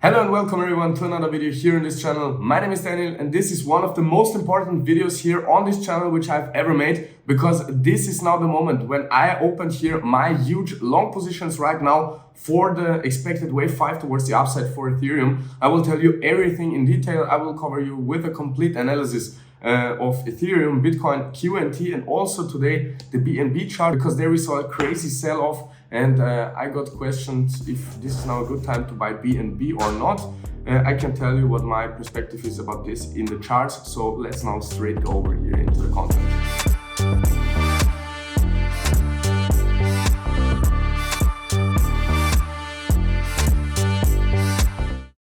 Hello and welcome everyone to another video here on this channel. My name is Daniel and this is one of the most important videos here on this channel which I've ever made, because this is now the moment when I opened here my huge long positions right now for the expected wave 5 towards the upside for Ethereum. I will tell you everything in detail. I will cover you with a complete analysis of Ethereum, Bitcoin, Quant, and also today the BNB chart, because there we saw a crazy sell-off and I got questioned if this is now a good time to buy BNB or not. I can tell you what my perspective is about this in the charts, so let's now straight go over here into the content.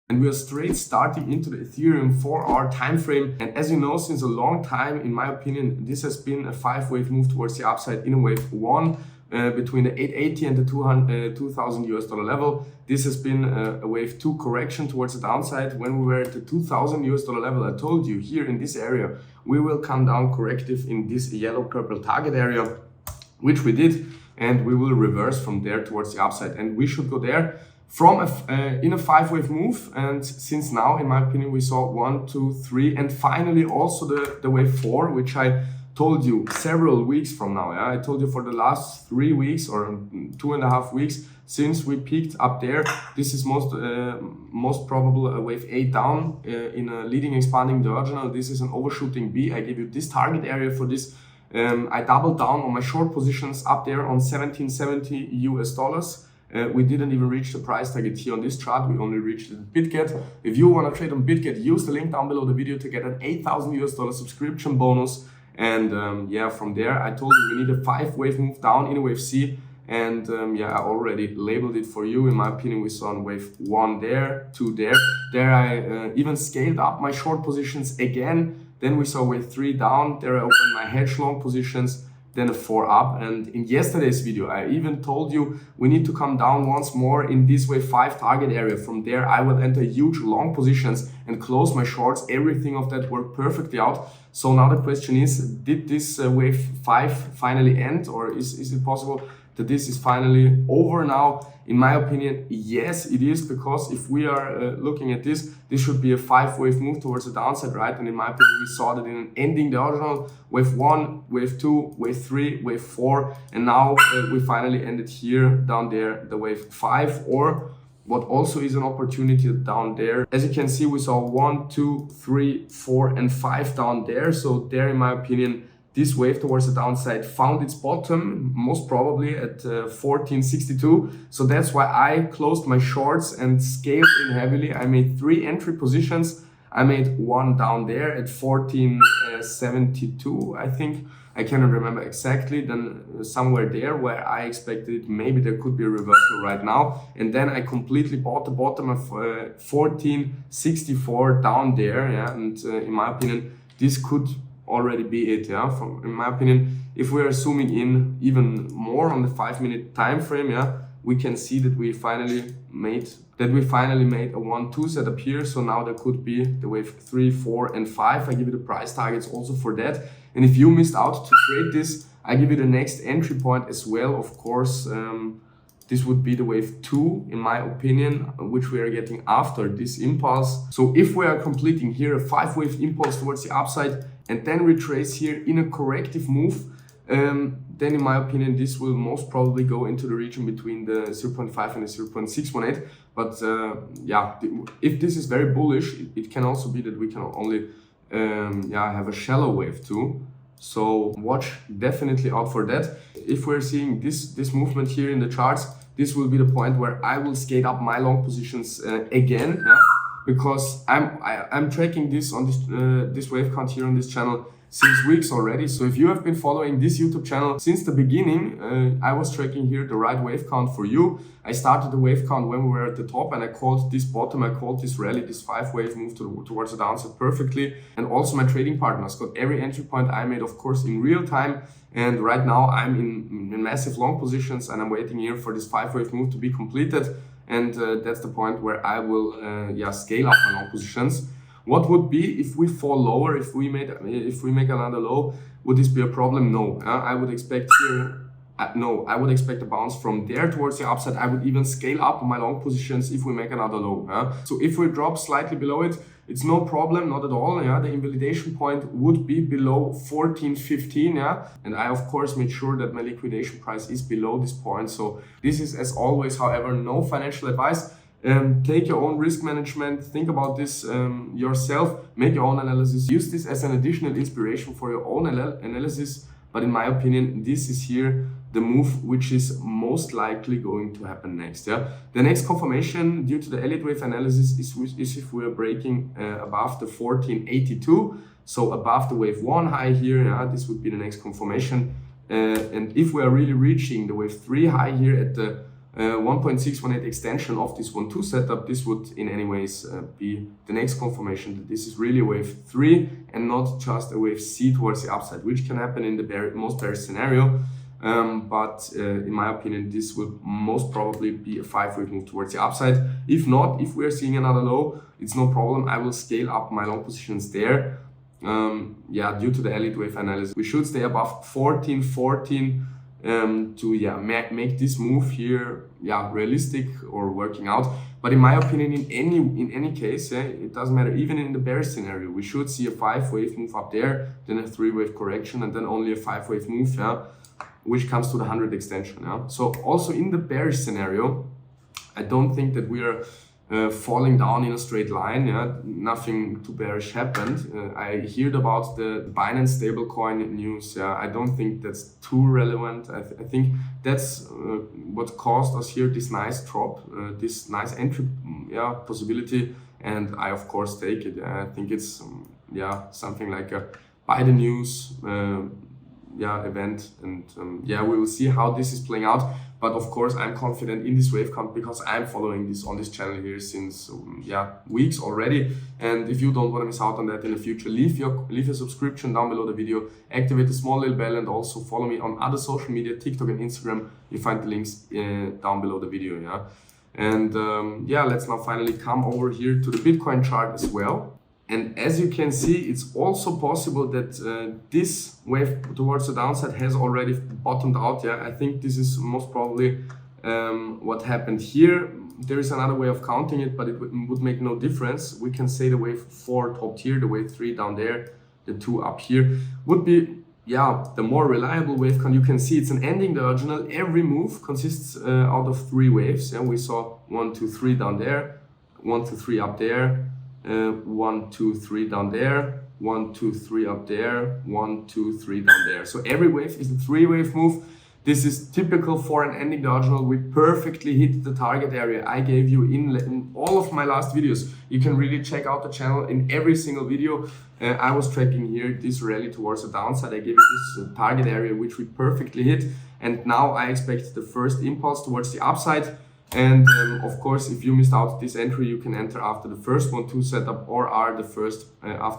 And we are straight starting into the Ethereum 4-hour time frame. And as you know, since a long time, in my opinion, this has been a 5-wave move towards the upside in a wave 1 between the 880 and the $2,000 US level. This has been a wave 2 correction towards the downside. When we were at the $2,000 US level, I told you here in this area, we will come down corrective in this yellow purple target area, which we did, and we will reverse from there towards the upside. And we should go there from in a 5-wave move. And since now, in my opinion, we saw 1, 2, 3, and finally also the wave 4, which I told you several weeks from now. Yeah? I told you for the last 3 weeks or 2.5 weeks since we peaked up there. This is most probable a wave 8 down in a leading expanding diagonal. This is an overshooting B. I gave you this target area for this. I doubled down on my short positions up there on 1770 US dollars. We didn't even reach the price target here on this chart. We only reached it at BitGet. If you want to trade on BitGet, use the link down below the video to get an $8,000 US subscription bonus. And yeah, from there I told you we need a 5-wave move down in a wave C. And yeah, I already labeled it for you. In my opinion, we saw in wave 1 there, 2 there. There I even scaled up my short positions again. Then we saw wave 3 down. There I opened my hedge long positions. Then a 4 up. And in yesterday's video, I even told you we need to come down once more in this wave 5 target area. From there, I will enter huge long positions and close my shorts. Everything of that worked perfectly out. So now the question is, did this wave 5 finally end, or is it possible that this is finally over now? In my opinion, yes, it is, because if we are looking at this should be a 5-wave move towards the downside, right? And in my opinion, we saw that in an ending diagonal, wave 1, wave 2, wave 3, wave 4, and now we finally ended here down there, the wave 5, or what also is an opportunity down there. As you can see, we saw 1, 2, 3, 4, and 5 down there. So there, in my opinion, this wave towards the downside found its bottom, most probably at 1462. So that's why I closed my shorts and scaled in heavily. I made 3 entry positions. I made 1 down there at 1472, I think. I cannot remember exactly. Then somewhere there where I expected maybe there could be a reversal right now. And then I completely bought the bottom of 1464 down there. Yeah, and in my opinion, this could already be it. Yeah, in my opinion, if we are zooming in even more on the 5-minute time frame, yeah, we can see that we finally made a 1-2 setup here. So now there could be the wave 3, 4, and 5. I give you the price targets also for that. And if you missed out to trade this, I give you the next entry point as well. Of course, this would be the wave 2, in my opinion, which we are getting after this impulse. So if we are completing here a 5-wave impulse towards the upside and then retrace here in a corrective move, then in my opinion, this will most probably go into the region between the 0.5 and the 0.618. But yeah, if this is very bullish, it can also be that we can only have a shallow wave too. So watch definitely out for that. If we're seeing this movement here in the charts, this will be the point where I will scale up my long positions again, yeah? Because I'm tracking this on this wave count here on this channel since weeks already. So if you have been following this YouTube channel since the beginning, I was tracking here the right wave count for you. I started the wave count when we were at the top, and I called this bottom, I called this rally, this 5-wave move towards the downside perfectly. And also my trading partners got every entry point I made, of course, in real time. And right now I'm in massive long positions, and I'm waiting here for this 5-wave move to be completed. And that's the point where I will scale up my long positions. What would be if we fall lower, if we make another low? Would this be a problem? No. I would expect here no, I would expect a bounce from there towards the upside. I would even scale up my long positions if we make another low. So if we drop slightly below it, it's no problem, not at all. The invalidation point would be below 14.15. And I of course made sure that my liquidation price is below this point. So this is, as always, however, no financial advice. Take your own risk management, think about this yourself, make your own analysis, use this as an additional inspiration for your own analysis. But in my opinion, this is here the move which is most likely going to happen next. The next confirmation due to the Elliott wave analysis is if we are breaking above the 1482, so above the wave 1 high here. This would be the next confirmation. And if we are really reaching the wave 3 high here at the 1.618 extension of this 1-2 setup, this would in any ways be the next confirmation that this is really a wave 3 and not just a wave C towards the upside, which can happen in the most bearish scenario. But in my opinion, this will most probably be a 5-wave move towards the upside. If not, if we are seeing another low, it's no problem. I will scale up my long positions there. Due to the Elliott wave analysis, we should stay above 14.14 to make this move here realistic or working out. But in my opinion, in any case, it doesn't matter. Even in the bearish scenario, we should see a 5-wave move up there, then a 3-wave correction, and then only a 5-wave move, which comes to the 100 extension. So also in the bearish scenario, I don't think that we are falling down in a straight line. Nothing too bearish happened. I heard about the Binance stablecoin news. I don't think that's too relevant. I think that's what caused us here this nice drop, this nice entry possibility, and I of course take it. I think it's something like a buy the news event, and we will see how this is playing out. But of course, I'm confident in this wave count because I'm following this on this channel here since weeks already. And if you don't want to miss out on that in the future, leave your subscription down below the video, activate the small little bell, and also follow me on other social media, TikTok and Instagram. You find the links down below the video. And let's now finally come over here to the Bitcoin chart as well. And as you can see, it's also possible that this wave towards the downside has already bottomed out. I think this is most probably what happened here. There is another way of counting it, but it would make no difference. We can say the wave 4 topped here, the wave 3 down there, the 2 up here would be the more reliable wave count. You can see it's an ending diagonal. Every move consists out of 3 waves. We saw 1, 2, 3 down there, 1, 2, 3 up there, 1, 2, 3 down there, 1, 2, 3 up there, 1, 2, 3 down there. So every wave is a 3-wave move. This is typical for an ending diagonal. We perfectly hit the target area I gave you in all of my last videos. You can really check out the channel in every single video. I was tracking here this rally towards the downside. I gave you this target area which we perfectly hit, and now I expect the first impulse towards the upside. And of course, if you missed out this entry, you can enter after the first 1-2 setup or after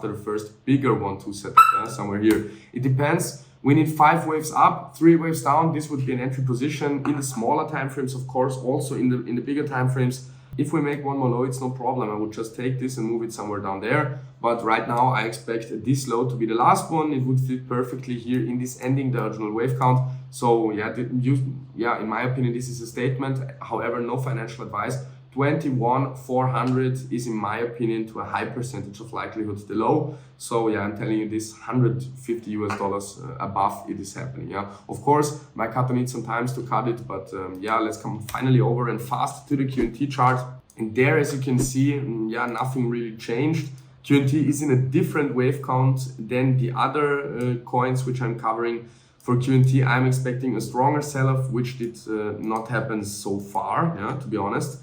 the first bigger 1-2 setup, somewhere here. It depends. We need 5 waves up, 3 waves down. This would be an entry position in the smaller time frames, of course, also in the bigger time frames. If we make one more low, it's no problem. I would just take this and move it somewhere down there. But right now, I expect this low to be the last one. It would fit perfectly here in this ending diagonal wave count. So in my opinion, this is a statement. However, no financial advice. 21,400 is, in my opinion, to a high percentage of likelihood the low. So I'm telling you this, $150 above it is happening. Of course, my cutter needs some time to cut it, but let's come finally over and fast to the QNT chart. And there, as you can see, nothing really changed. QNT is in a different wave count than the other coins which I'm covering. For QNT, I'm expecting a stronger sell-off, which did not happen so far, to be honest.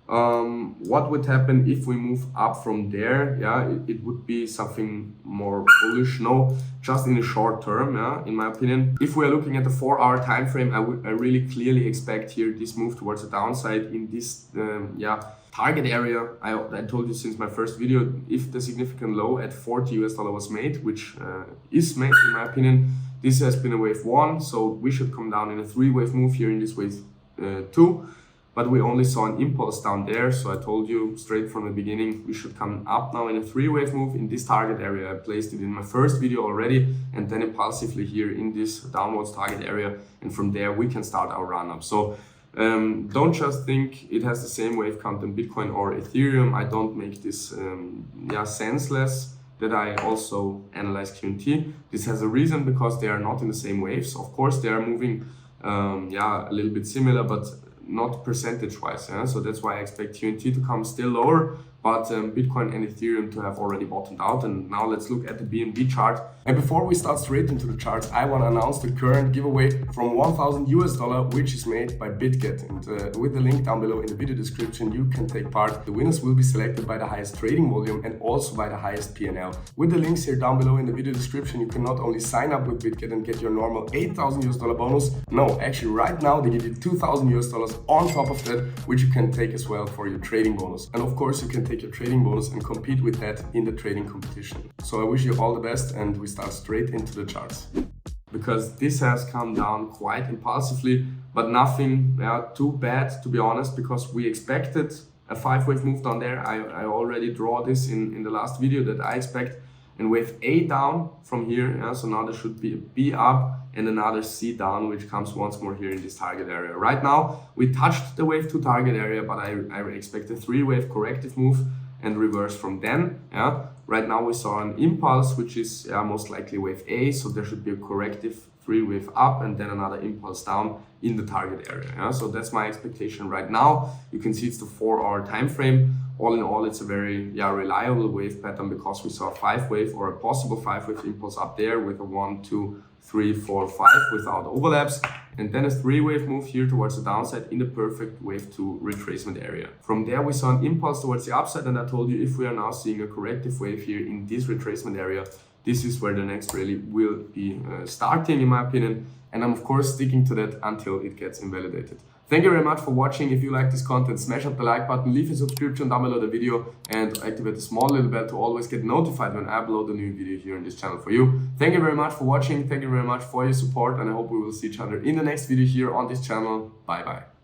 What would happen if we move up from there? It would be something more bullish. No, just in the short term, in my opinion. If we are looking at the 4-hour time frame, I really clearly expect here this move towards the downside in this target area. I told you since my first video, if the significant low at $40 was made, which is made in my opinion, this has been a wave 1, so we should come down in a 3-wave move here in this wave 2. but we only saw an impulse down there. So I told you straight from the beginning, we should come up now in a 3-wave move in this target area. I placed it in my first video already, and then impulsively here in this downwards target area. And from there, we can start our run up. So don't just think it has the same wave count than Bitcoin or Ethereum. I don't make this senseless that I also analyze QNT. This has a reason, because they are not in the same waves. Of course, they are moving a little bit similar, but not percentage wise. So that's why I expect QNT to come still lower, but Bitcoin and Ethereum to have already bottomed out. And now let's look at the BNB chart. And before we start straight into the charts, I want to announce the current giveaway from $1,000, which is made by BITGET. And with the link down below in the video description, you can take part. The winners will be selected by the highest trading volume and also by the highest P&L. With the links here down below in the video description, you can not only sign up with BITGET and get your normal $8,000 bonus. No, actually right now they give you $2,000 on top of that, which you can take as well for your trading bonus. And of course, you can take your trading bonus and compete with that in the trading competition. So I wish you all the best, and we start straight into the charts. Because this has come down quite impulsively, but nothing too bad, to be honest, because we expected a 5-wave move down there. I already draw this in the last video that I expect, and wave A down from here. So now there should be a B up and another C down, which comes once more here in this target area. Right now, we touched the wave 2 target area, but I expect a 3-wave corrective move and reverse from then. Right now we saw an impulse, which is most likely wave A, so there should be a corrective 3-wave up and then another impulse down in the target area. So that's my expectation right now. You can see it's the 4-hour time frame. All in all, it's a very reliable wave pattern, because we saw a 5-wave or a possible 5-wave impulse up there with a 1, 2, 3, 4, 5 without overlaps, and then a 3-wave move here towards the downside in the perfect wave 2 retracement area. From there we saw an impulse towards the upside, and I told you if we are now seeing a corrective wave here in this retracement area, this is where the next rally will be starting, in my opinion, and I'm of course sticking to that until it gets invalidated. Thank you very much for watching. If you like this content, smash up the like button, leave a subscription down below the video, and activate the small little bell to always get notified when I upload a new video here on this channel for you. Thank you very much for watching. Thank you very much for your support, and I hope we will see each other in the next video here on this channel. Bye bye.